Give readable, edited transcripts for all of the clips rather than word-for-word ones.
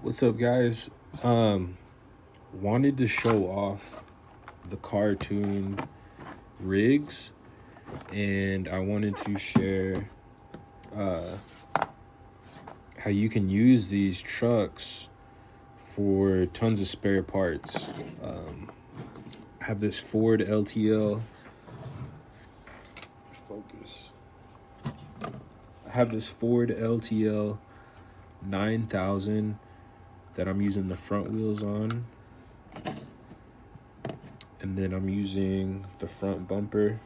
What's up, guys? Wanted to show off the cartoon rigs, and I wanted to share how you can use these trucks for tons of spare parts. I have this Ford Ltl. Focus. I have this Ford Ltl 9000 that I'm using the front wheels on, and then I'm using the front bumper.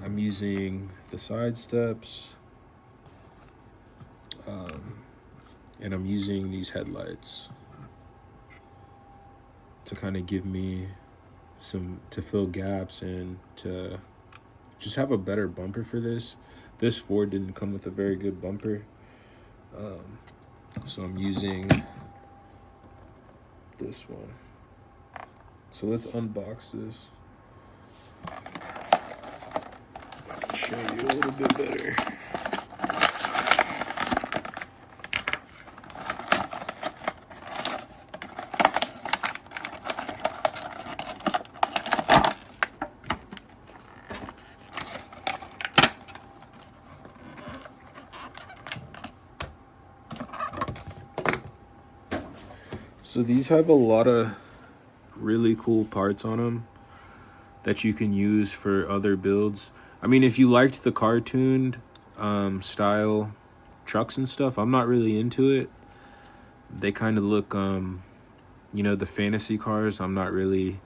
I'm using the side steps, and I'm using these headlights to kind of give me to fill gaps and to just have a better bumper for this. This Ford didn't come with a very good bumper. So I'm using this one. So let's unbox this. I can show you a little bit better. So these have a lot of really cool parts on them that you can use for other builds. I mean, if you liked the cartooned style trucks and stuff, I'm not really into it. They kind of look, the fantasy cars. I'm not really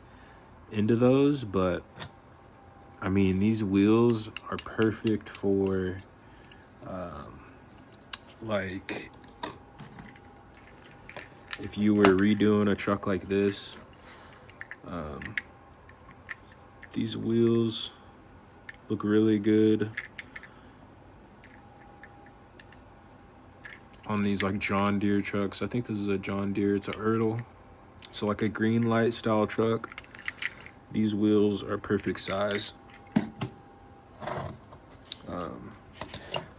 into those, but I mean, these wheels are perfect for like if you were redoing a truck like this. These wheels look really good on these like John Deere trucks. I think this is a John Deere. It's a Ltl. So like a green light style truck. These wheels are perfect size.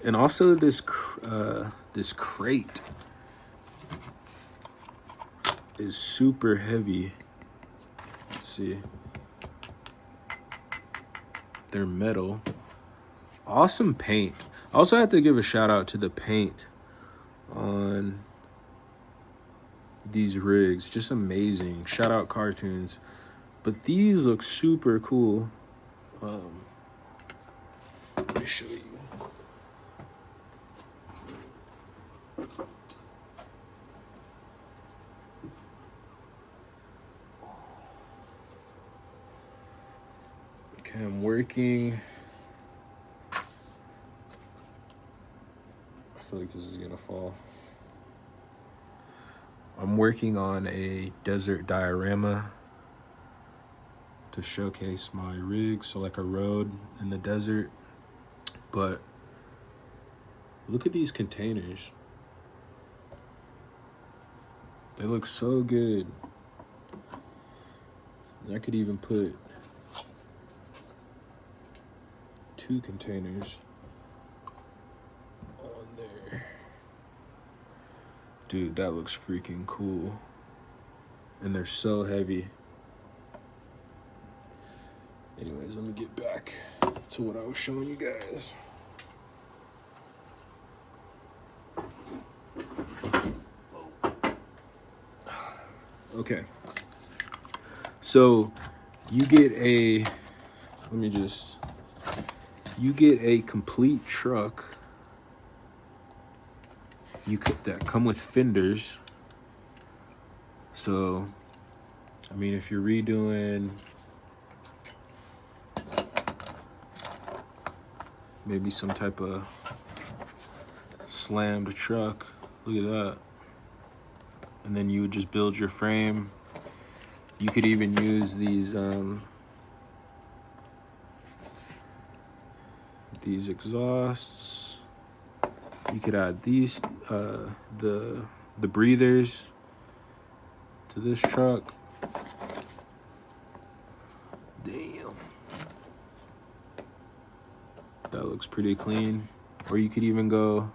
And also this crate is super heavy. Let's see. They're metal. Awesome paint. I also have to give a shout out to the paint on these rigs. Just amazing. Shout out Cartoons. But these look super cool. Let me show you. Okay, I'm working. I feel like this is gonna fall. I'm working on a desert diorama to showcase my rig, so like a road in the desert. But look at these containers. They look so good. I could even put 2 containers on there. Dude, that looks freaking cool. And they're so heavy. Anyways, let me get back to what I was showing you guys. Okay. So you get a complete truck. That come with fenders. So, I mean, if you're redoing maybe some type of slammed truck, look at that. And then you would just build your frame. You could even use these exhausts. You could add these the breathers to this truck. Damn. That looks pretty clean. Or you could even go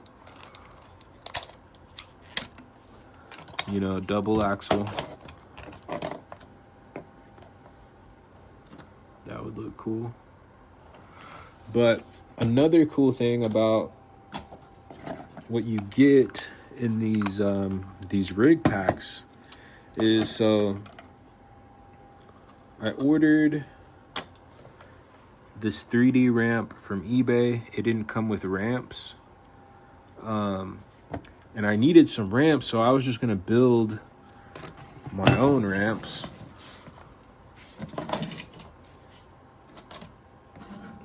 you know, double axle. That would look cool. But another cool thing about what you get in these rig packs is, so I ordered this 3D ramp from eBay. It didn't come with ramps. And I needed some ramps, so I was just gonna build my own ramps.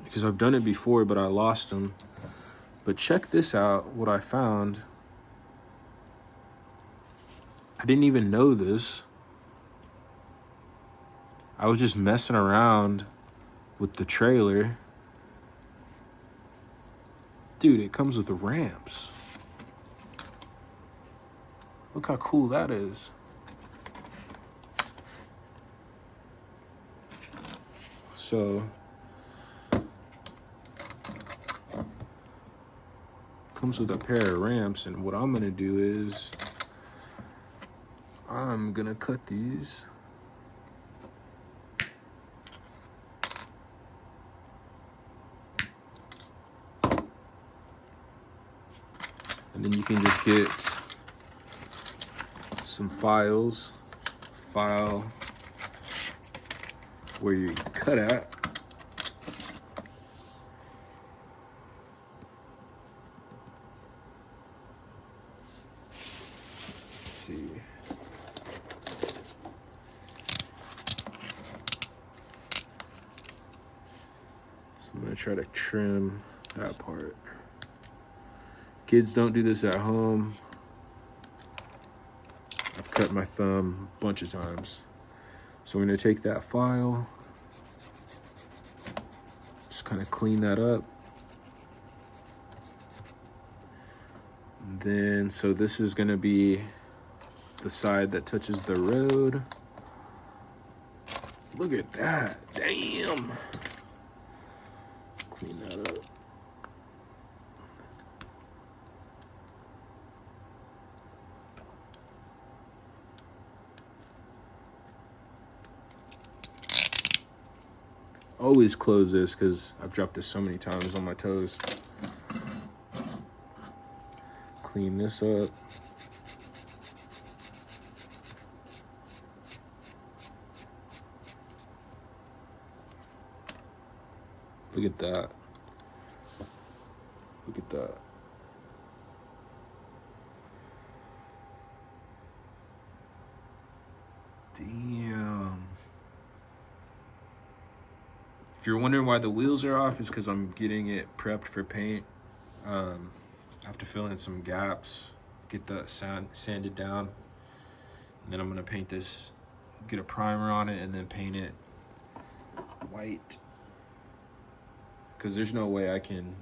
Because I've done it before, but I lost them. But check this out, what I found. I didn't even know this. I was just messing around with the trailer. Dude, it comes with the ramps. Look how cool that is. So, comes with a pair of ramps, and what I'm gonna do is I'm gonna cut these. And then you can just get some files, file where you cut at. Let's see. So I'm gonna try to trim that part. Kids, don't do this at home. I've cut my thumb a bunch of times. So we're gonna take that file, just kind of clean that up. And then, so this is gonna be the side that touches the road. Look at that, damn. Clean that up. Always close this because I've dropped this so many times on my toes. Clean this up. Look at that. Look at that. Damn. If you're wondering why the wheels are off, it's because I'm getting it prepped for paint. I have to fill in some gaps, get the sanded down, and then I'm gonna paint this, get a primer on it, and then paint it white. Because there's no way I can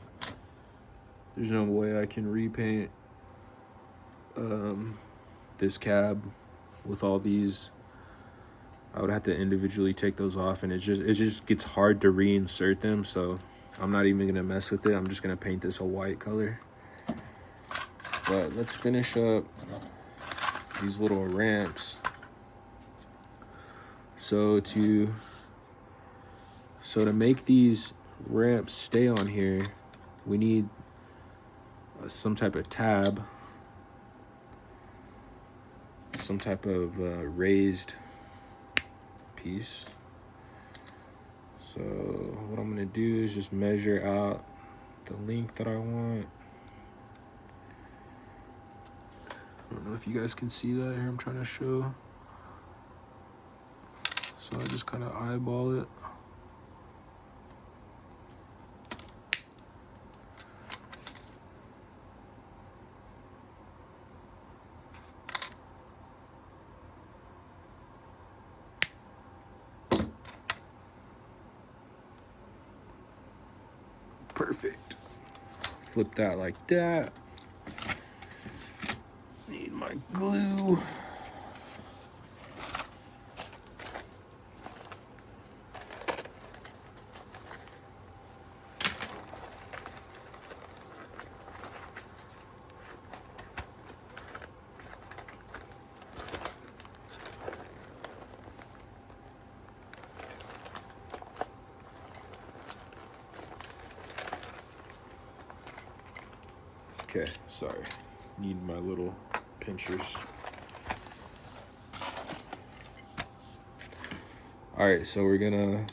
repaint this cab with all these. I would have to individually take those off, and it just gets hard to reinsert them, so I'm not even gonna mess with it. I'm just gonna paint this a white color. But let's finish up these little ramps. So to make these ramps stay on here, we need some type of tab, some type of raised piece. So what I'm gonna do is just measure out the length that I want. I don't know if you guys can see that here. I'm trying to show. So I just kind of eyeball it. Perfect. Flip that like that. Need my glue. Okay, sorry. Need my little pinchers. All right, so we're gonna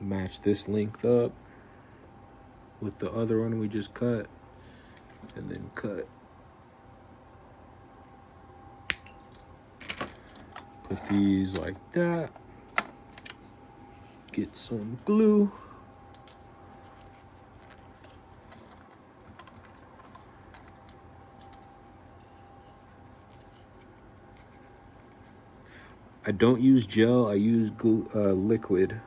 match this length up with the other one we just cut, and then cut. Put these like that. Get some glue. I don't use gel, I use glue, liquid.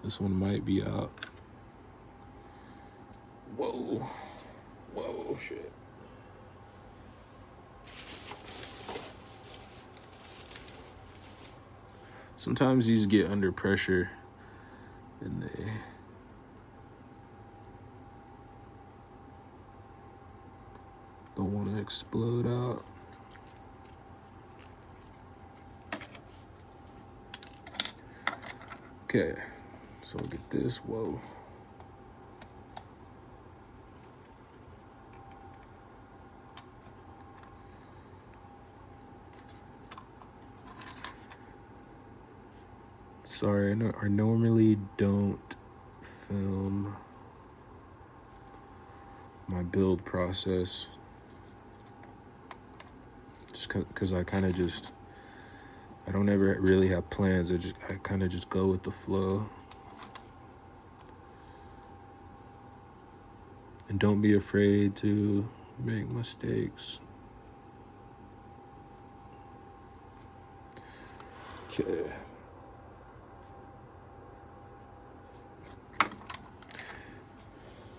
This one might be out. Whoa. Whoa, shit. Sometimes these get under pressure and they don't want to explode out. Okay, so I'll get this. Whoa. Sorry, I normally don't film my build process just because I kind of just, I don't ever really have plans. I kind of just go with the flow. And don't be afraid to make mistakes. Okay.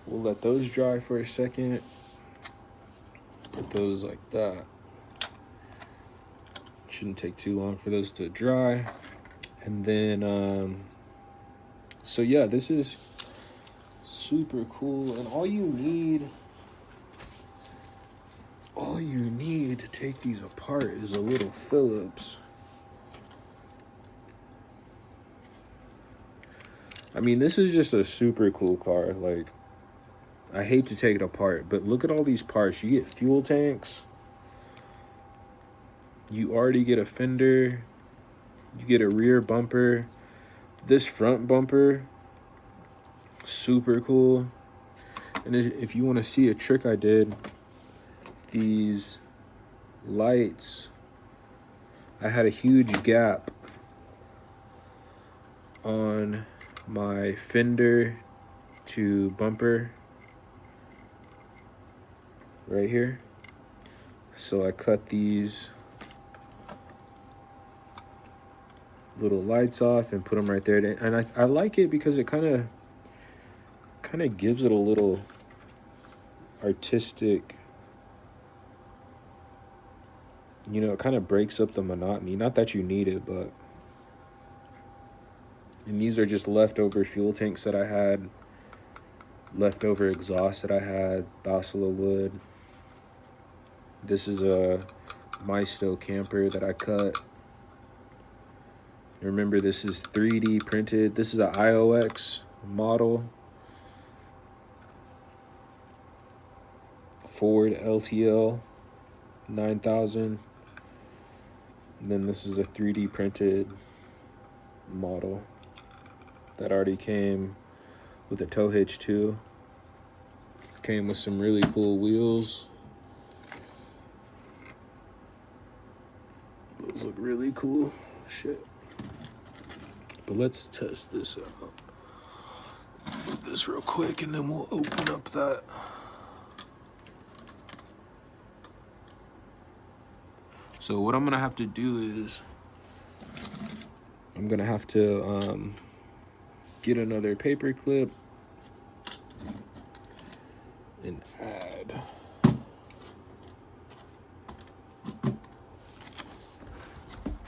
We'll let those dry for a second. Put those like that. Shouldn't take too long for those to dry. And then, so yeah, this is super cool. And all you need to take these apart is a little Phillips. I mean, this is just a super cool car. Like, I hate to take it apart, but look at all these parts. You get fuel tanks. You already get a fender. You get a rear bumper. This front bumper, super cool. And if you want to see a trick I did, these lights, I had a huge gap on my fender to bumper right here. So I cut these little lights off and put them right there. And I like it because it kind of gives it a little artistic, you know, it kind of breaks up the monotony. Not that you need it, but, and these are just leftover fuel tanks that I had, leftover exhaust that I had, balsa wood. This is a Maisto camper that I cut. Remember, this is 3D printed. This is an IOX model. Ford Ltl 9000. And then this is a 3D printed model that already came with a tow hitch too. Came with some really cool wheels. Those look really cool. Shit. But let's test this out. Move this real quick and then we'll open up that. So what I'm gonna have to do is I'm gonna have to get another paper clip and add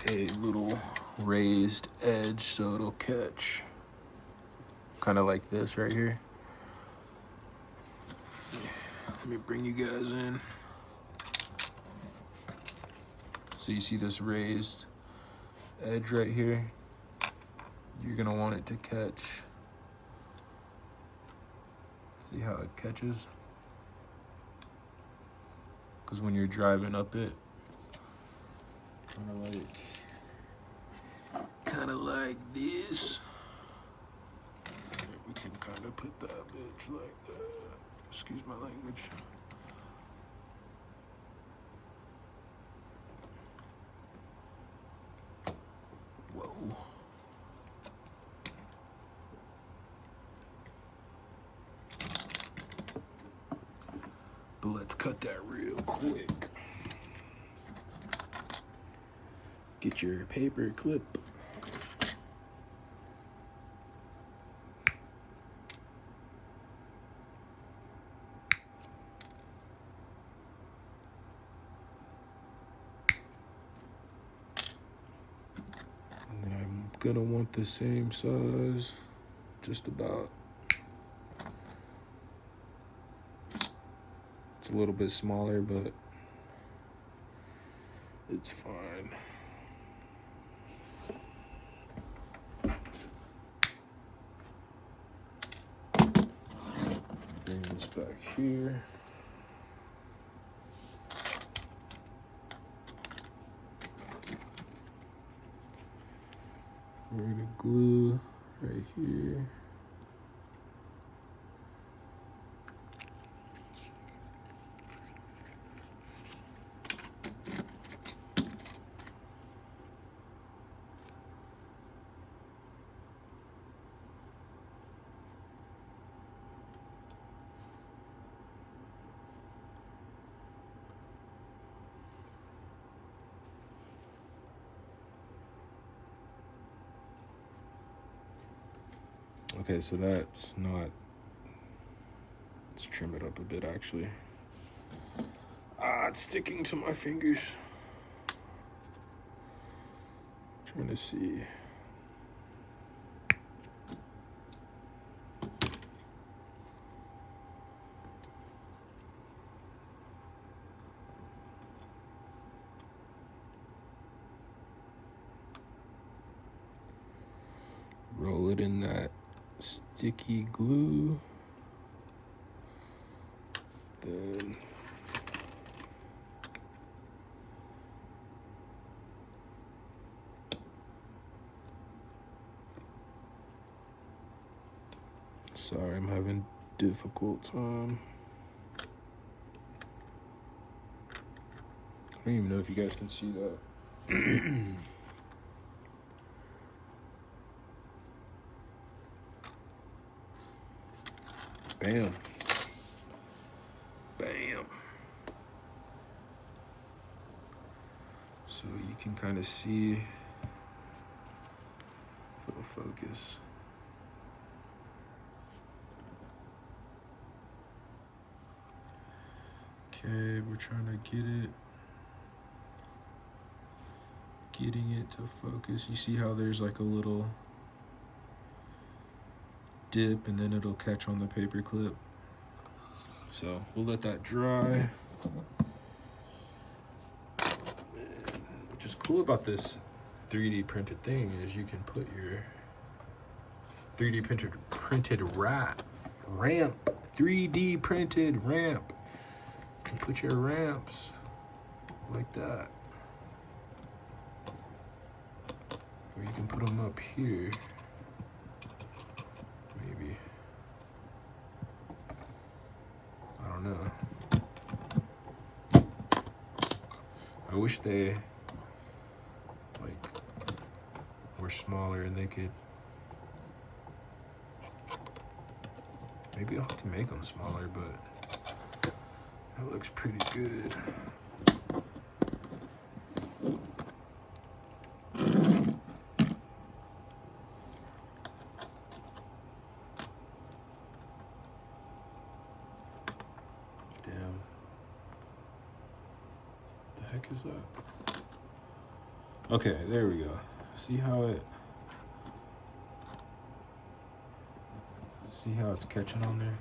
a little raised edge so it'll catch, kind of like this right here. Let me bring you guys in. So you see this raised edge right here, you're gonna want it to catch. See how it catches? Because when you're driving up it, kind of like this. We can kind of put that bitch like that. Excuse my language. Whoa. But let's cut that real quick. Get your paper clip. And then I'm gonna want the same size, just about. It's a little bit smaller, but it's fine. Bring this back here. We're gonna glue right here. Okay, so that's not, let's trim it up a bit actually. It's sticking to my fingers. Trying to see. Roll it in that sticky glue. Then sorry, I'm having difficult time. I don't even know if you guys can see that. Bam. Bam. So you can kind of see, if it'll focus. Okay, we're trying to getting it to focus. You see how there's like a little dip and then it'll catch on the paper clip. So we'll let that dry. Which is cool about this 3D printed thing is you can put your 3D printed ramp. 3D printed ramp. You can put your ramps like that. Or you can put them up here. Maybe. I don't know. I wish they were smaller and they could. Maybe I'll have to make them smaller, but that looks pretty good. Damn. The heck is that? Okay, there we go. See how it's catching on there?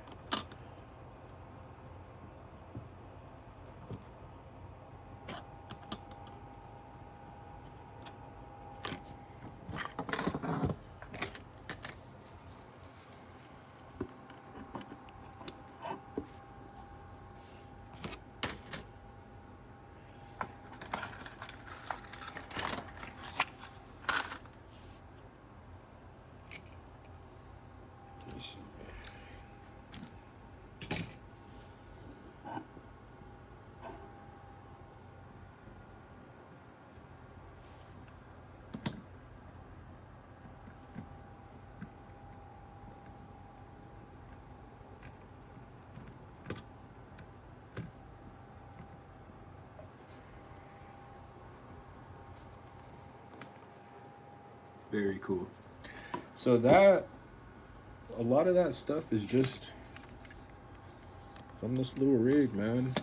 Very cool. So that, a lot of that stuff is just from this little rig, man.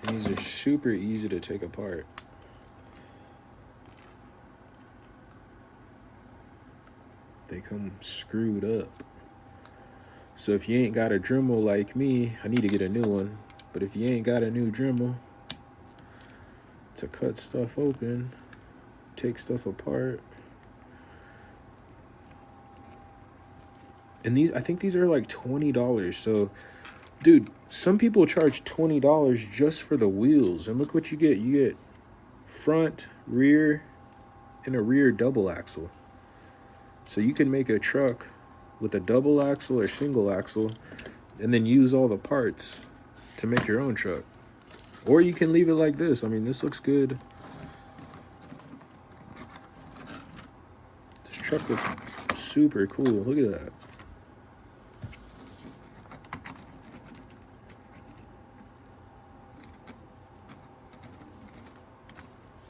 And these are super easy to take apart. They come screwed up. So if you ain't got a Dremel like me, I need to get a new one. But if you ain't got a new Dremel to cut stuff open, take stuff apart. And these, I think these are like $20. So, dude, some people charge $20 just for the wheels. And look what you get. You get front, rear, and a rear double axle. So you can make a truck with a double axle or single axle and then use all the parts to make your own truck. Or you can leave it like this. I mean, this looks good. This truck looks super cool. Look at that.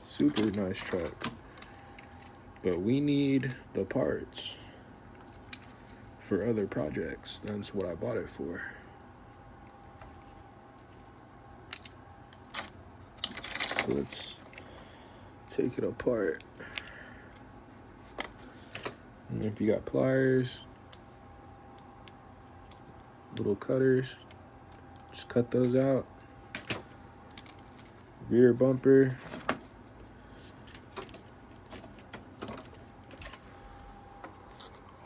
Super nice truck. But we need the parts for other projects. That's what I bought it for. So let's take it apart. And if you got pliers, little cutters, just cut those out. Rear bumper.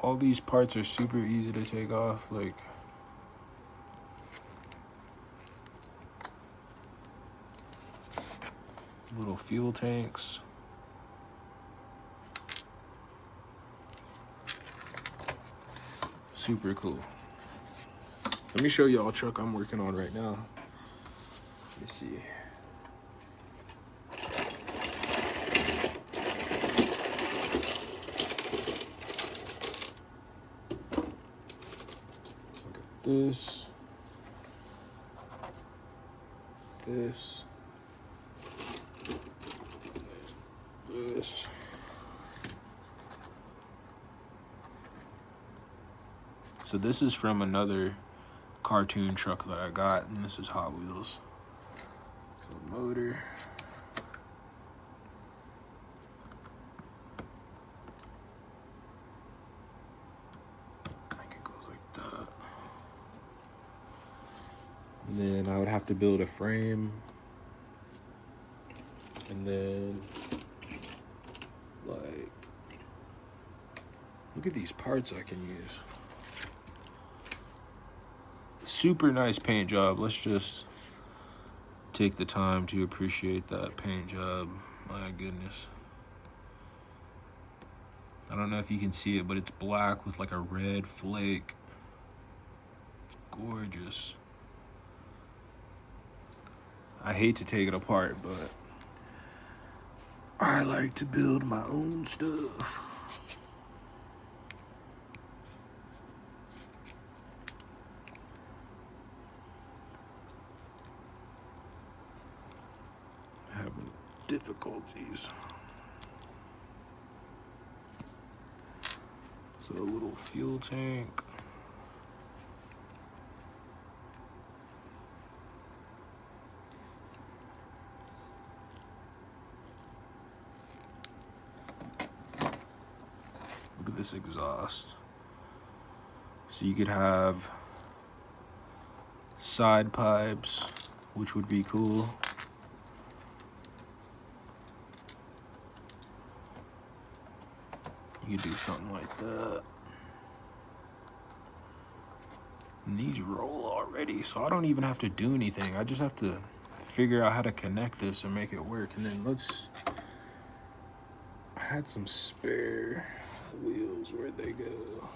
All these parts are super easy to take off, like little fuel tanks. Super cool. Let me show y'all a truck I'm working on right now. Let me see. This, this, this. So this is from another cartoon truck that I got, and this is Hot Wheels. So motor. I think it goes like that. And then I would have to build a frame. And then, like, look at these parts I can use. Super nice paint job. Let's just take the time to appreciate that paint job. My goodness. I don't know if you can see it, but it's black with like a red flake. It's gorgeous. I hate to take it apart, but I like to build my own stuff. Having difficulties. So a little fuel tank. Look at this exhaust. So you could have side pipes, which would be cool. You could do something like that. And these roll already, so I don't even have to do anything. I just have to figure out how to connect this and make it work. And then I had some spare wheels. Where'd they go?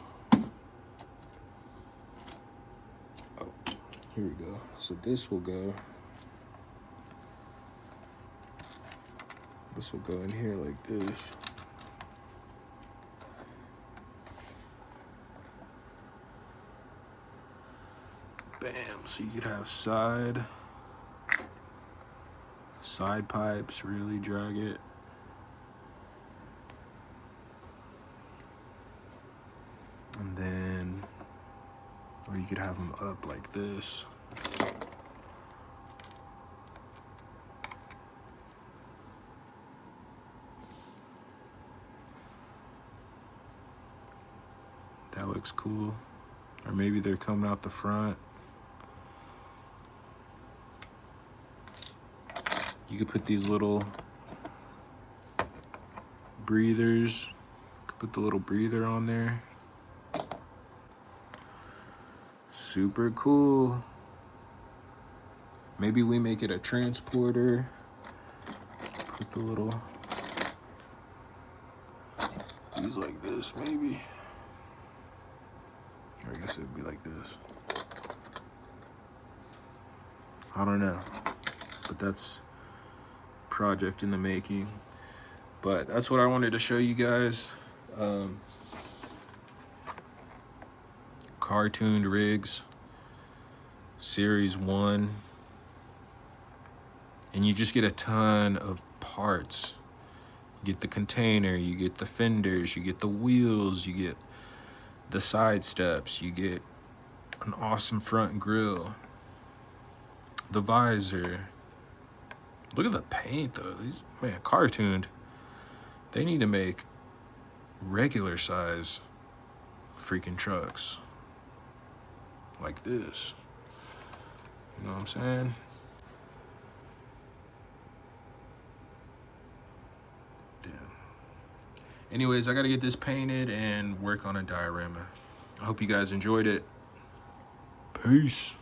Oh, here we go. So this will go. This will go in here like this. Bam. So you could have side pipes, really drag it. And then, or you could have them up like this. That looks cool. Or maybe they're coming out the front. You could put these little breathers. You could put the little breather on there. Super cool. Maybe we make it a transporter. Put the little, these like this maybe. Or I guess it would be like this. I don't know. But that's project in the making. But that's what I wanted to show you guys. Cartooned rigs, series 1. And you just get a ton of parts. You get the container, you get the fenders, you get the wheels, you get the side steps, you get an awesome front grille, the visor. Look at the paint though. These, man, Cartooned. They need to make regular size freaking trucks like this. You know what I'm saying? Damn. Anyways, I gotta get this painted and work on a diorama. I hope you guys enjoyed it. Peace.